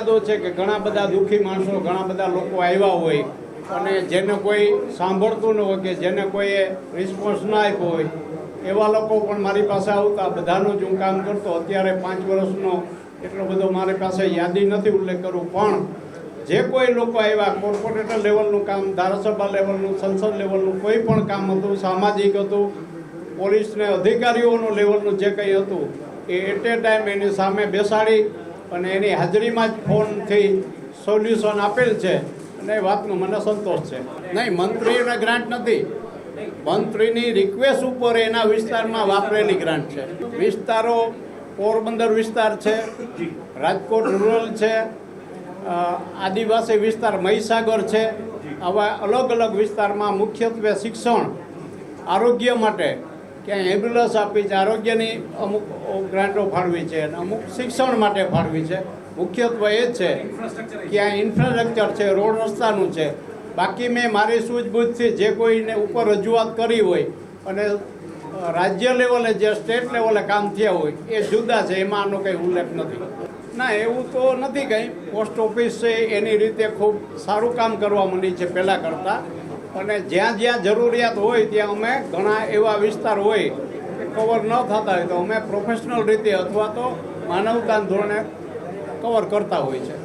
ફરિયાદો છે કે ઘણા બધા દુઃખી માણસો, ઘણા બધા લોકો આવ્યા હોય અને જેને કોઈ સાંભળતું ન હોય કે જેને કોઈએ રિસ્પોન્સ ના આપ્યો હોય, એવા લોકો પણ મારી પાસે આવતા. બધાનું જ હું કામ કરતો. અત્યારે 5 વર્ષનો એટલો બધો મારી પાસે યાદી નથી ઉલ્લેખ કરું, પણ જે કોઈ લોકો આવ્યા, કોર્પોરેટર લેવલનું કામ, ધારાસભા લેવલનું, સંસદ લેવલનું કોઈ પણ કામ હતું, સામાજિક હતું, પોલીસને અધિકારીઓનું લેવલનું જે કંઈ હતું, એ એટ એ ટાઈમ એની સામે બેસાડી અને એની હાજરીમાં જ ફોનથી સોલ્યુશન આપેલ છે અને એ વાતનો મને સંતોષ છે. નહીં, મંત્રીઓને ગ્રાન્ટ નથી, મંત્રીની રિક્વેસ્ટ ઉપર એના વિસ્તારમાં વાપરેલી ગ્રાન્ટ છે. વિસ્તારો પોરબંદર વિસ્તાર છે, રાજકોટ રૂરલ છે, આદિવાસી વિસ્તાર મહીસાગર છે. આવા અલગ અલગ વિસ્તારમાં મુખ્યત્વે શિક્ષણ, આરોગ્ય માટે ક્યાંય એમ્બ્યુલન્સ આપી છે, આરોગ્યની અમુક ગ્રાન્ટો ફાળવી છે અને અમુક શિક્ષણ માટે ફાળવી છે. મુખ્યત્વે એ જ છે કે આ ઇન્ફ્રાસ્ટ્રક્ચર છે, રોડ રસ્તાનું છે. બાકી મેં મારી સૂઝબૂછથી જે કોઈને ઉપર રજૂઆત કરી હોય અને રાજ્ય લેવલે જે સ્ટેટ લેવલે કામ થયા હોય એ જુદા છે, એમાં આનો કંઈ ઉલ્લેખ નથી. ના, એવું તો નથી કંઈ. પોસ્ટ ઓફિસ છે એની રીતે ખૂબ સારું કામ કરવા માંડી છે પહેલાં કરતાં, અને જ્યાં જ્યાં જરૂરિયાત હોય ત્યાં અમે ઘણા એવા વિસ્તાર હોય કે કવર ન થતા હોય તો અમે પ્રોફેશનલ રીતે અથવા તો માનવતાના ધોરણે કવર કરતા હોય છે.